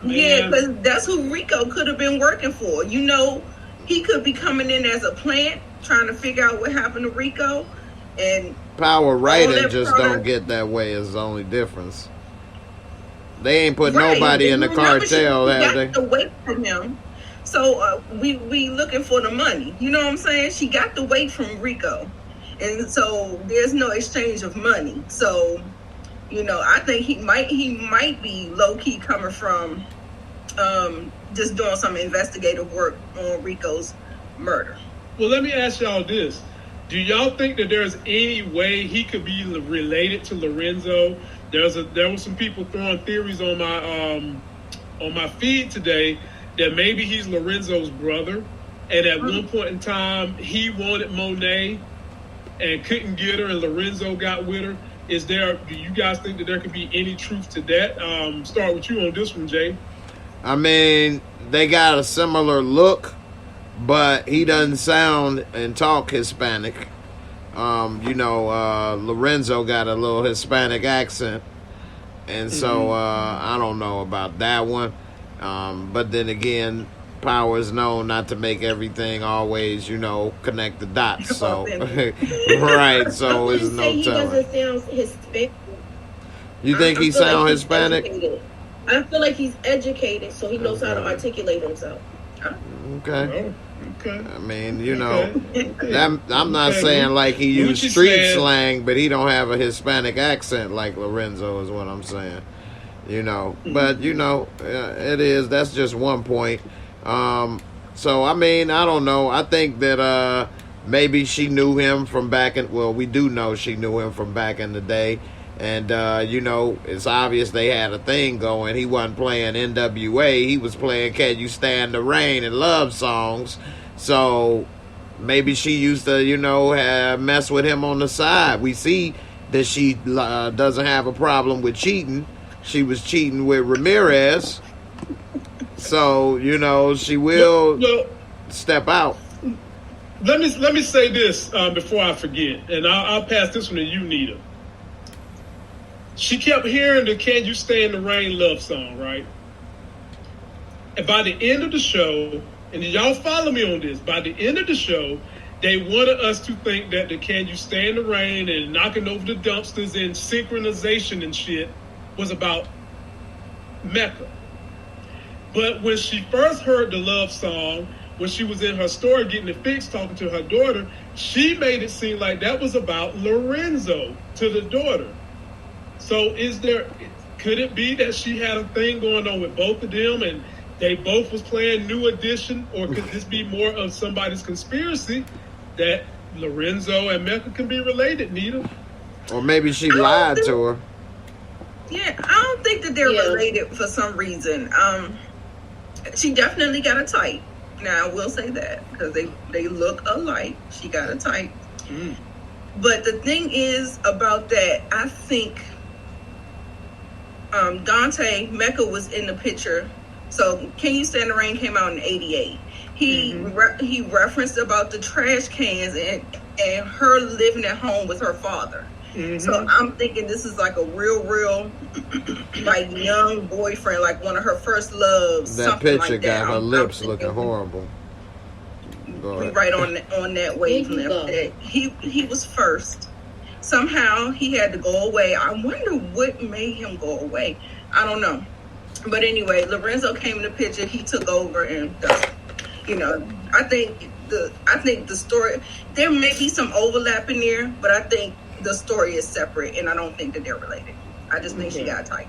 Yeah, because that's who Rico could have been working for. You know, he could be coming in as a plant, trying to figure out what happened to Rico, and Power Raiden just product. don't get that way is the only difference. They ain't put Right. nobody in the And remember, cartel, she have they? got away from him. So we looking for the money. You know what I'm saying? She got the weight from Rico, and so there's no exchange of money. So, you know, I think he might be low key coming from just doing some investigative work on Rico's murder. Well, let me ask y'all this. Do y'all think that there's any way he could be related to Lorenzo? There were some people throwing theories on my feed today that maybe he's Lorenzo's brother, and at one point in time he wanted Monet and couldn't get her, and Lorenzo got with her. Do you guys think that there could be any truth to that? Start with you on this one, Jay. I mean, they got a similar look, but he doesn't sound and talk Hispanic. Lorenzo got a little Hispanic accent, and so I don't know about that one. But then again, Power is known not to make everything always, connect the dots. So, right, so it's no he telling. doesn't sound Hispanic. You think he sound Hispanic? I feel like he's educated, so he knows how to articulate himself. Okay. Okay. I mean, I'm not saying like he used street slang, but he don't have a Hispanic accent like Lorenzo is what I'm saying. But it is. That's just one point. So I mean, I don't know. I think that maybe she knew him from back in. Well, we do know she knew him from back in the day, and it's obvious they had a thing going. He wasn't playing NWA. He was playing "Can You Stand the Rain" and love songs. So maybe she used to, mess with him on the side. We see that she doesn't have a problem with cheating. She was cheating with Ramirez. So, she will step out. Let me say this before I forget, and I'll pass this one to you, Nita. She kept hearing the "Can You Stand the Rain" love song, right? And by the end of the show, and y'all follow me on this, by the end of the show, they wanted us to think that the "Can You Stand the Rain" and knocking over the dumpsters and synchronization and shit was about Mecca. But when she first heard the love song, when she was in her store getting it fixed, talking to her daughter, she made it seem like that was about Lorenzo to the daughter. So could it be that she had a thing going on with both of them and they both was playing New Edition? Or could this be more of somebody's conspiracy that Lorenzo and Mecca can be related, Nita? Or maybe she lied to her. Yeah, I don't think that they're related for some reason. She definitely got a type. Now, I will say that because they look alike. She got a type. But the thing is about that, I think Dante Mecca was in the picture. So Can You Stand the Rain came out in 88. He referenced about the trash cans and her living at home with her father. So I'm thinking this is like a real like young boyfriend, like one of her first loves. That picture like got that. her lips looking horrible. We right on that wavelength. That he was first. Somehow he had to go away. I wonder what made him go away. I don't know. But anyway, Lorenzo came in the picture. He took over, and I think the story, there may be some overlap in there, but I think the story is separate, and I don't think that they're related. I just think she got tight.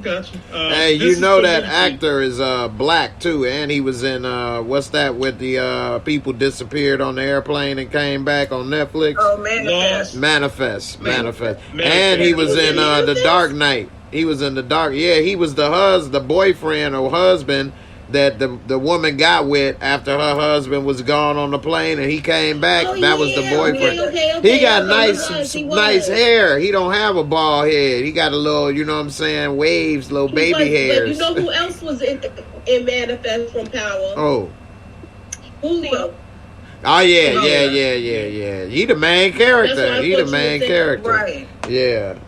Gotcha. Hey, you know that actor is black too, and he was in what's that with the people disappeared on the airplane and came back on Netflix? Oh, Manifest. Manifest. And he was in The Dark Knight. He was in The Dark. Yeah, he was the boyfriend or husband that the woman got with after her husband was gone on the plane, and he came back. That was the boyfriend. Okay, he got nice hair. He don't have a bald head. He got a little, you know what I'm saying, waves, little baby hairs. But you know who else was in Manifest from Power? Oh, Julio. Oh yeah. He the main character. He the main character. Right. Yeah.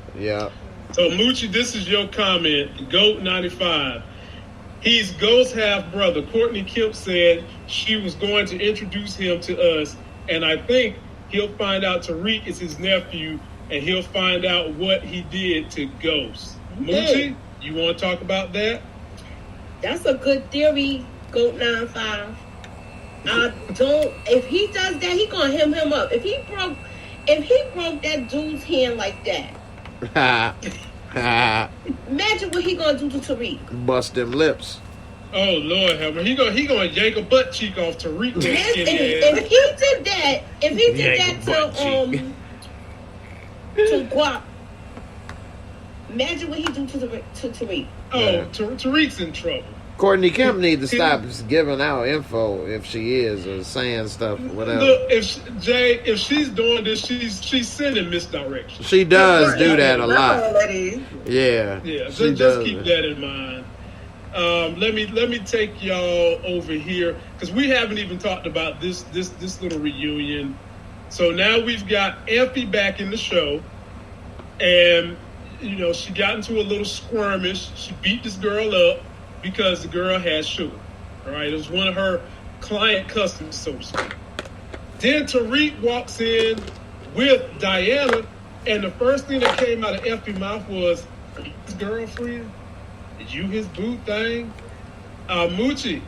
So Moochie, this is your comment. GOAT 95. He's Ghost's half brother. Courtney Kemp said she was going to introduce him to us, and I think he'll find out Tariq is his nephew, and he'll find out what he did to Ghost. Moochie, you want to talk about that? That's a good theory, GOAT 95. If he does that, he gonna him up. If he broke that dude's hand like that. Imagine what he gonna do to Tariq. Bust them lips. Oh Lord, have he gonna yank a butt cheek off Tariq? If he did that to Guap, imagine what he do to Tariq. Oh, Tariq's in trouble. Courtney Kemp needs to stop giving out info if she is or saying stuff, whatever. Look, if she's doing this, she's sending misdirection. She does do that a lot. Yeah. Just keep that in mind. Let me take y'all over here because we haven't even talked about this little reunion. So now we've got Effie back in the show, and she got into a little skirmish. She beat this girl up because the girl had sugar. All right, it was one of her client customers, so to speak. Then Tariq walks in with Diana, and the first thing that came out of Effie's mouth was, "Are you his girlfriend? Is you his boo thing?" Moochie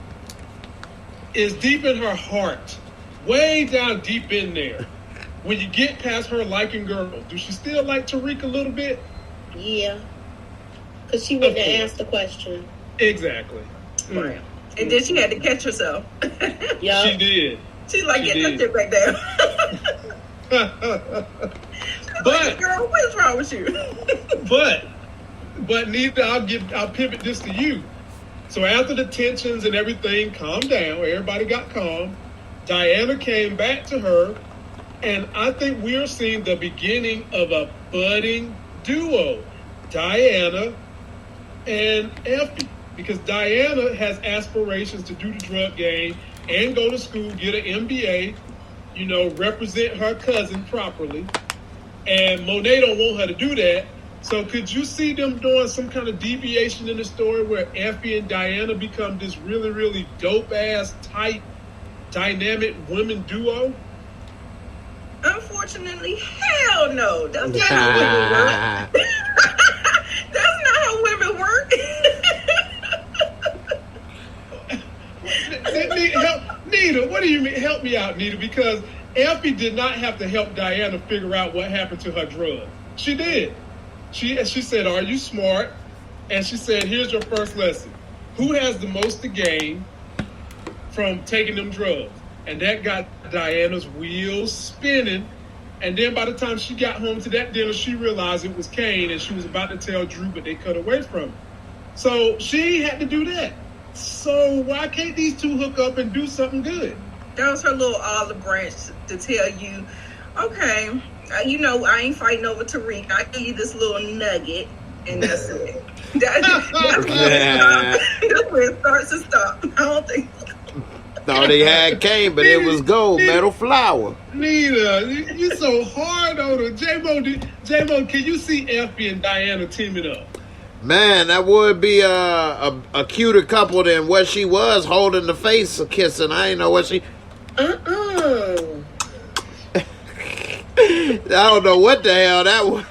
is deep in her heart, way down deep in there. When you get past her liking girls, do she still like Tariq a little bit? Yeah, because she wouldn't have asked the question. Exactly. Right. And then she had to catch herself. Yeah, she did. She's like, get that shit back down. But girl, what's wrong with you? but NITA, I'll pivot this to you. So after the tensions and everything calmed down, everybody got calm. Diana came back to her, and I think we're seeing the beginning of a budding duo, Diana and Effie. Because Diana has aspirations to do the drug game and go to school, get an MBA, represent her cousin properly. And Monet don't want her to do that. So could you see them doing some kind of deviation in the story where Effie and Diana become this really, really dope-ass, tight, dynamic women duo? Unfortunately, hell no. That's not how women work. That's not how women work. NITA, what do you mean? Help me out, NITA, because Effie did not have to help Diana figure out what happened to her drug. She did. She said, "Are you smart?" And she said, "Here's your first lesson. Who has the most to gain from taking them drugs?" And that got Diana's wheels spinning. And then by the time she got home to that dinner, she realized it was Kane, and she was about to tell Drew, but they cut away from her. So she had to do that. So why can't these two hook up and do something good? That was her little olive branch to tell you, okay, you know, I ain't fighting over Tariq. I give you this little nugget, and that's it. That's where it starts to stop. I don't think. Thought he had cane, but it was gold metal flour. Nita, you so hard on her. J-Mo, can you see Effie and Diana teaming up? Man, that would be a cuter couple than what she was, holding the face of kissing. I ain't know what she... I don't know what the hell that was.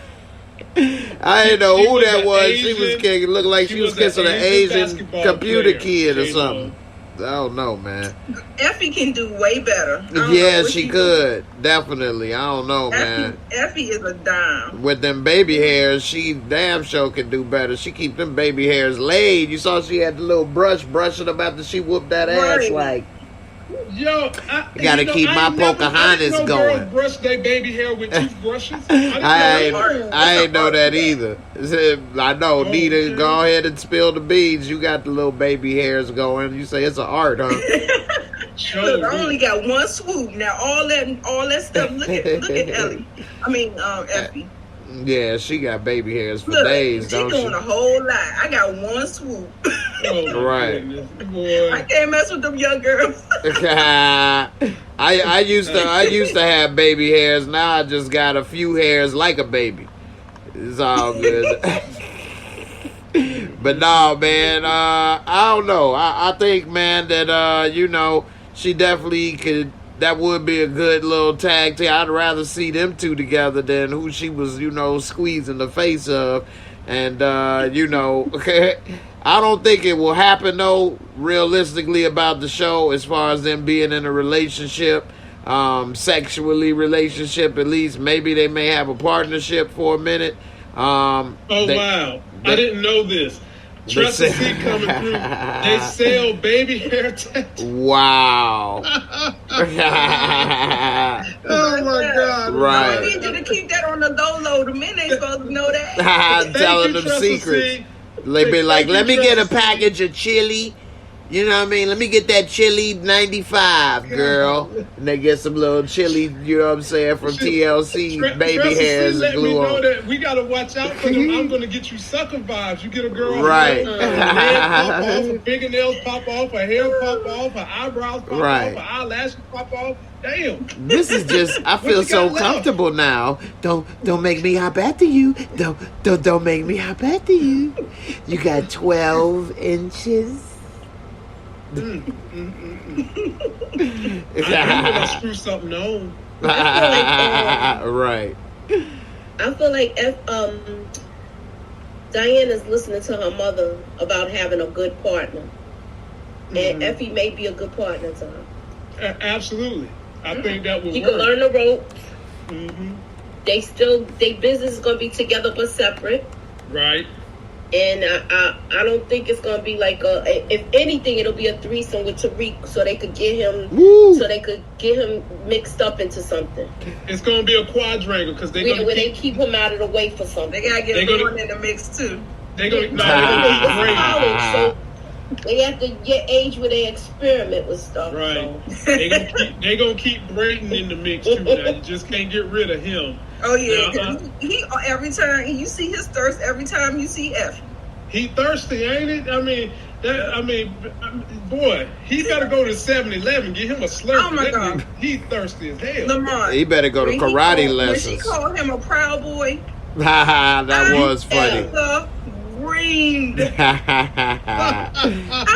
I didn't know who that was. She was kicking, looked like she was kissing an Asian computer kid or something. I don't know, man. Effie can do way better. Yeah, she could. Definitely. I don't know, man. Effie is a dime. With them baby hairs, she damn sure could do better. She keep them baby hairs laid. You saw she had the little brushing them after she whooped that ass. Like, yo, you gotta keep my Pocahontas going. Girls brush their baby hair with toothbrushes. I ain't know that either. I know, Nita, go ahead and spill the beans. You got the little baby hairs going. You say it's an art, huh? Look, I only got one swoop. Now all that stuff. Look at Ellie. I mean, Effie. Yeah, she got baby hairs for days, don't she? She doing a whole lot. I got one swoop. Right. I can't mess with them young girls. I used to have baby hairs. Now I just got a few hairs like a baby. It's all good. But no, man, I don't know. I think, man, that you know, she definitely could. That would be a good little tag team. I'd rather see them two together than who she was, you know, squeezing the face of. And, you know, I don't think it will happen, though, realistically, about the show as far as them being in a relationship, sexually relationship, at least. Maybe they may have a partnership for a minute. Wow. I didn't know this. Trust and see coming through. They sell baby hair tattoos. Wow. Oh my God. Right. I need you to keep that on the low. The men ain't supposed to know that. I'm telling them secrets. They be like, let me get a package of chili. You know what I mean? Let me get that chili 95, girl. And they get some little chili, you know what I'm saying, from TLC, baby hairs and glue on. That we got to watch out for them. I'm going to get you sucker vibes. You get a girl, right. Her leg pop off, her fingernails pop off, her hair pop off, her eyebrows pop off, her eyelashes pop off. Damn. This is just, I feel so comfortable now. Don't make me hop after you. Don't make me hop after you. You got 12 inches. I gonna screw something on. Right. I feel like Diana's listening to her mother about having a good partner, and Effie may be a good partner to her. Absolutely, I think that would work. She can learn the ropes. They business is gonna be together but separate. Right. And I don't think it's gonna be like if anything, it'll be a threesome with Tariq, so they could get him, mixed up into something. It's gonna be a quadrangle because they keep him out of the way for something. They gotta get him in the mix too. They gonna so they have to get age where they experiment with stuff. Right. So. they gonna keep Brayden in the mix too. Now you just can't get rid of him. Oh yeah, he every time you see his thirst, every time you see F. He thirsty, ain't it? I mean, boy, he better go to 7-Eleven, get him a Slurpee. Oh my God, he thirsty as hell. Lamont, he better go to karate lessons. When she called him a proud boy, that was funny. Screamed. I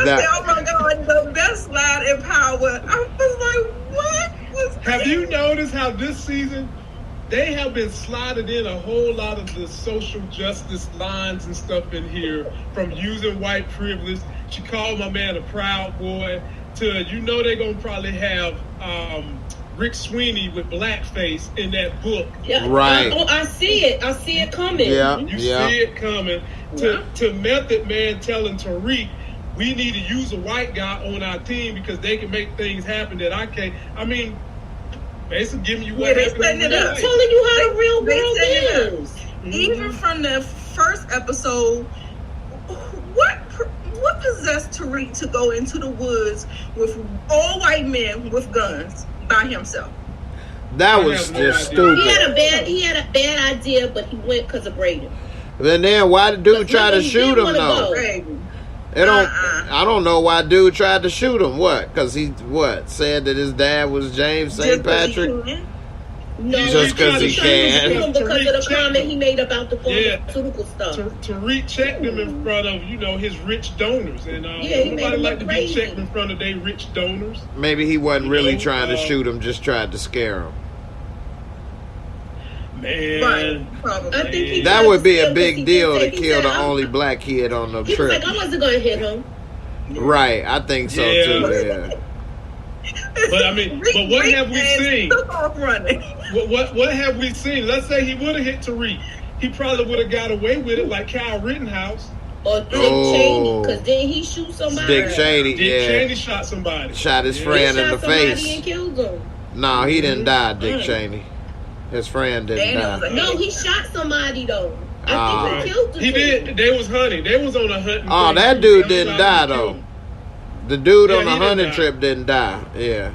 said, "Oh my God, the best line in Power." I was like, "What?" Have you noticed how this season? They have been slotted in a whole lot of the social justice lines and stuff in here, from using white privilege. She called my man a proud boy, to, you know, they're going to probably have Rick Sweeney with blackface in that book. Yeah. Right. I see it. I see it coming. Yeah. You see it coming. To Method Man telling Tariq, we need to use a white guy on our team because they can make things happen that I can't. I mean, basically giving you what happened. I'm telling you how the real world is. Even from the first episode, what possessed Tariq to go into the woods with all white men with guns by himself? That I was have no just idea. stupid. He had a bad idea, but he went because of Brady. And then why the dude try to He shoot didn't him wanna though? go. Crazy. It don't. I don't know why dude tried to shoot him. What? Because he said that his dad was James St. Just 'cause he Patrick. can. No, Just 'cause he can. Because of the comment he made about the Yeah. pharmaceutical stuff. Tariq checked him in front of, his rich donors. And he made nobody him like look to be crazy. checked in front of their rich donors. Maybe he wasn't really know, trying to shoot him, just tried to scare him. Man. Right, probably. I think he That tried would to be scare a him big 'cause he deal did to say- he kill said, the "I'm-" only black kid on the He was trip. like, I wasn't going to hit him. Right, I think so Yeah. too. Yeah. But I mean, but what have we seen? Took off running. What have we seen? Let's say he would have hit Tariq. He probably would have got away with it like Kyle Rittenhouse. Or Dick Oh. Cheney, because then he shoot somebody. Dick Cheney, Dick yeah. Cheney shot somebody. Shot his Yeah. He friend in shot the somebody face. and killed him. No, he didn't die, Dick Mm. Cheney. His friend didn't Daniel was die. like, No, he shot somebody though. I Ah. think he killed the He dude. did. They was hunting. They was on a hunting. Oh, thing, that too. dude They didn't was die out to kill though. him. The dude Yeah, on the he didn't hunting die. trip didn't die. Yeah.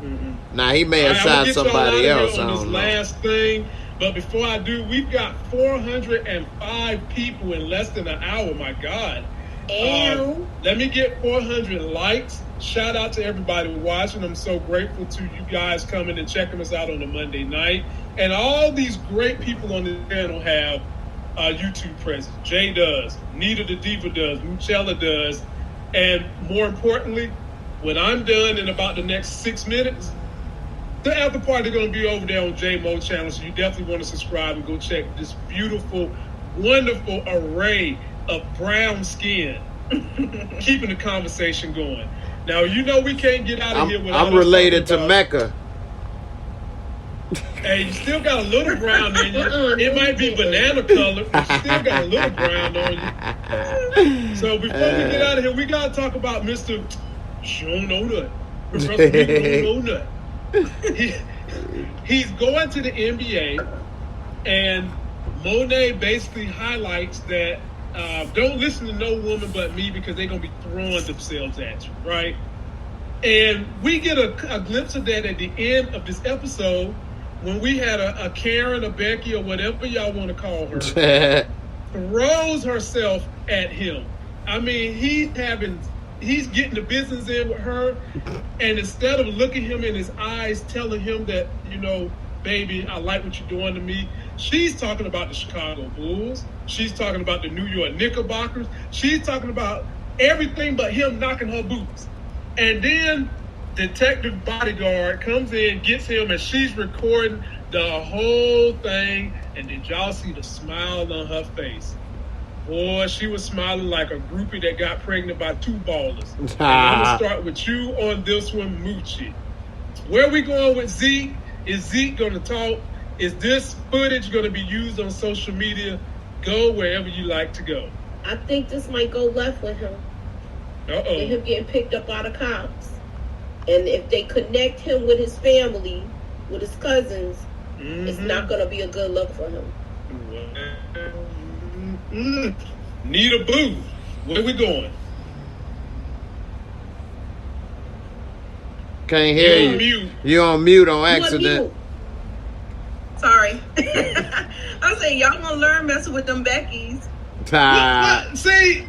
Mhm. Now he may have All right, I'm gonna shot get y'all somebody out of here else. I on this don't know. last thing, but before I do, we've got 405 people in less than an hour. My God. Ew. Let me get 400 likes. Shout out to everybody watching. I'm so grateful to you guys coming and checking us out on a Monday night. And all these great people on the channel have YouTube presence. Jay does, Nita the Diva does, Moochella does, and more importantly, when I'm done in about the next 6 minutes, the after party is going to be over there on JMO channel. So you definitely want to subscribe and go check this beautiful, wonderful array of brown skin, keeping the conversation going. Now, we can't get out of here without I'm us related to talking about- Mecca. Hey, you still got a little brown in you. It might be banana color, but you still got a little brown on you. So before we get out of here, we got to talk about Mr. Sean O'Nut. Professor Big O'Nut. He's going to the NBA, and Monet basically highlights that don't listen to no woman but me because they're going to be throwing themselves at you, right? And we get a glimpse of that at the end of this episode when we had a Karen, a Becky, or whatever y'all want to call her, throws herself at him. I mean, he's getting the business in with her, and instead of looking him in his eyes, telling him that, baby, I like what you're doing to me, she's talking about the Chicago Bulls. She's talking about the New York Knickerbockers. She's talking about everything but him knocking her boots. And then Detective Bodyguard comes in, gets him, and she's recording the whole thing. And did y'all see the smile on her face? Boy, she was smiling like a groupie that got pregnant by two ballers. And I'm going to start with you on this one, Moochie. Where we going with Zeke? Is Zeke going to talk? Is this footage going to be used on social media? Go wherever you like to go. I think this might go left with him. And Uh-oh. him getting picked up by the cops. And if they connect him with his family, with his cousins, it's not going to be a good look for him. Nita Boo, where we going? Can't hear You're on you. mute. You on mute on You on accident. mute. Sorry. I say y'all gonna learn messing with them Beckys. What? See,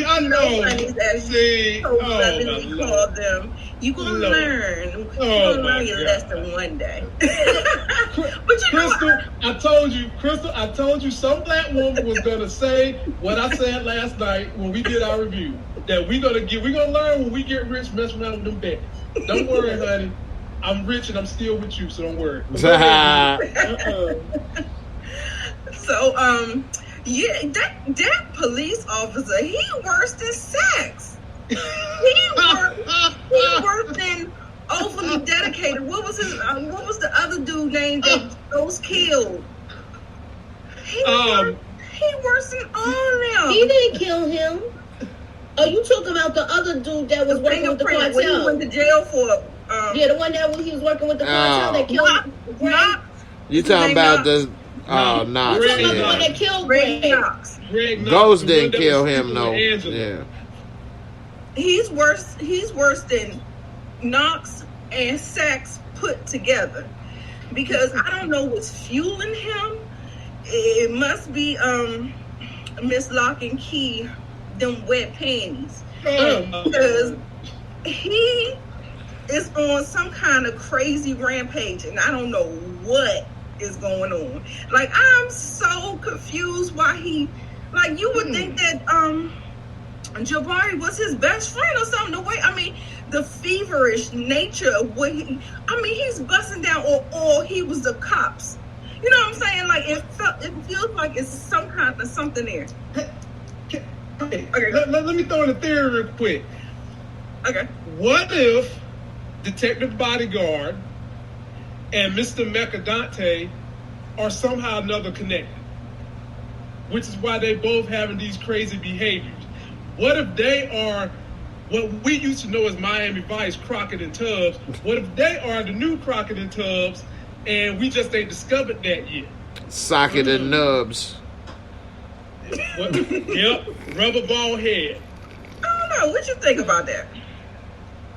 I know. Funnies as See, so oh, lovingly my call Lord. them. You gonna Lord. learn. You Oh, gonna my learn your God. lesson one day. But you know, Crystal, I told you some black woman was gonna say what I said last night when we did our review. That we're gonna learn when we get rich messing around with them Beckys. Don't worry, honey. I'm rich and I'm still with you, so don't worry. So yeah, that police officer, he worse than sex. He worse than overly dedicated. What was the other dude named that Ghost killed? He worse than all of them. He didn't kill him. Oh, you talking about the other dude that was working with the Fingerprint when he cartel? went to jail for Yeah, the one that he was working with the cartel that killed Greg. Knox. You talking about the No. Knox? You talking about the Yeah. one that killed Greg Greg? Knox. Greg Knox, Ghost the one didn't that kill was him, sleeping no. with Angela. Yeah. He's worse than Knox and Sex put together, because I don't know what's fueling him. It must be Miss Lock and Key, them wet panties, because he is on some kind of crazy rampage, and I don't know what is going on. Like, I'm so confused why he, like, you would think that Jabari was his best friend or something. The way, I mean, the feverish nature of what he, I mean, he's busting down, or he was the cops. You know what I'm saying? Like, it feels like it's some kind of something there. Okay. Let me throw in a theory real quick. Okay. What if Detective Bodyguard and Mr. Mecadante are somehow another connected? Which is why they both having these crazy behaviors. What if they are what we used to know as Miami Vice, Crockett and Tubbs? What if they are the new Crockett and Tubbs, and we just ain't discovered that yet? Socket and Nubs. Yep, rubber ball head. I don't know. What you think about that?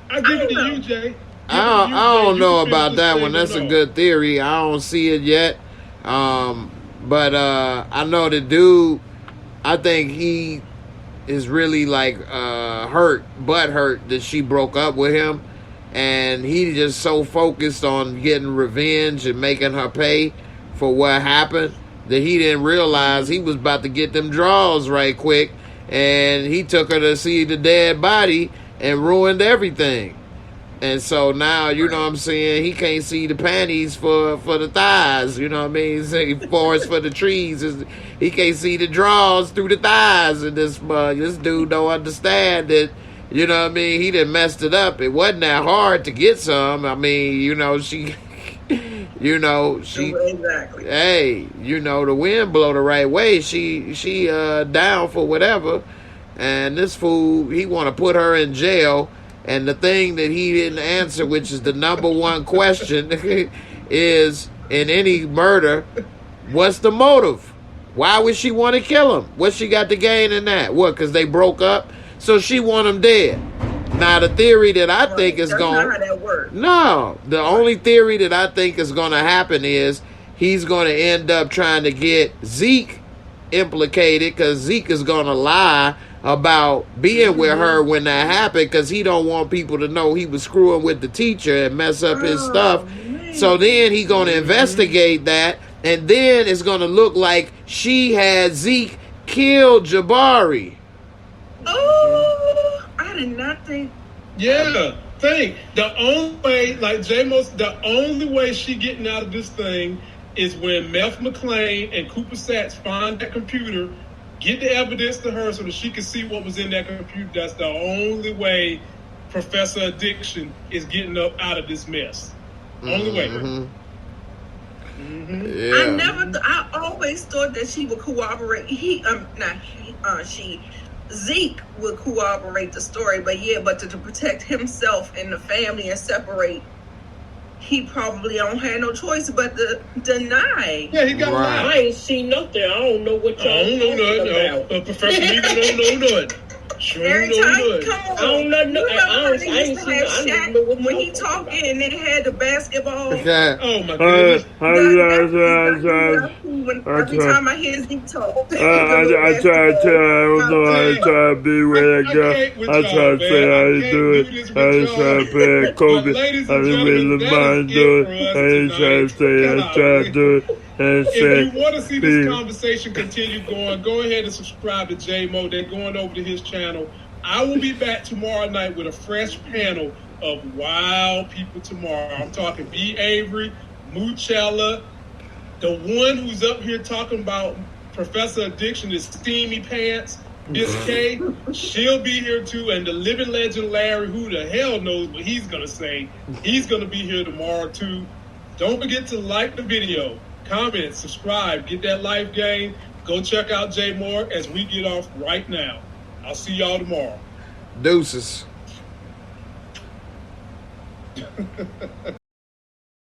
I give it to you, Jay. I don't know about that one. That's a good theory. I don't see it yet. But I know the dude, I think he is really like hurt that she broke up with him. And he just so focused on getting revenge and making her pay for what happened that he didn't realize he was about to get them draws right quick. And he took her to see the dead body and ruined everything. And so now, you know what I'm saying, he can't see the panties for the thighs, you know what I mean? Say forest for the trees. He can't see the draws through the thighs. And this dude don't understand that, you know what I mean, he done messed it up. It wasn't that hard to get some. I mean, you know, she, Exactly. Hey, you know, the wind blow the right way. She down for whatever. And this fool, he want to put her in jail. And the thing that he didn't answer, which is the number one question, is in any murder, what's the motive? Why would she want to kill him? What she got to gain in that? What, because they broke up? So she want him dead. Now, the theory that I think is going... That's not how that works. No. The only theory that I think is going to happen is he's going to end up trying to get Zeke implicated, because Zeke is going to lie about being with her when that happened, because he don't want people to know he was screwing with the teacher and mess up his stuff. Man. So then he going to investigate that, and then it's going to look like she had Zeke kill Jabari. Oh, I did not think. Yeah, think. The only way, like the only way she getting out of this thing is when Meth McLean and Cooper Sachs find that computer, get the evidence to her so that she can see what was in that computer. That's the only way Professor Addiction is getting up out of this mess. Only way. Mm-hmm. Yeah. I always thought that she would cooperate. Zeke would corroborate the story, but to protect himself and the family and separate, he probably don't have no choice but to deny. Yeah, he got right. I ain't seen nothing. I don't know what y'all talking about. Professor Nita don't know nothing. Every time, come on. I don't know. I ain't seen Shaq when he talking and they had the basketball. Okay. Oh my goodness. Every time I hear Zeke talk. I try to tell, I don't know how to try to be where I go. I try to say how to do it. I just try to play Kobe. I just really mind do it. I just try to say I try to do it. If you want to see this conversation continue going, go ahead and subscribe to J-Mo. They're going over to his channel. I will be back tomorrow night with a fresh panel of wild people tomorrow. I'm talking B. Avery, Moochella, the one who's up here talking about Professor Addiction is Steamy Pants, Miss K. She'll be here too. And the living legend Larry, who the hell knows what he's going to say. He's going to be here tomorrow too. Don't forget to like the video. Comment, subscribe, get that life game. Go check out Jay Moore as we get off right now. I'll see y'all tomorrow. Deuces.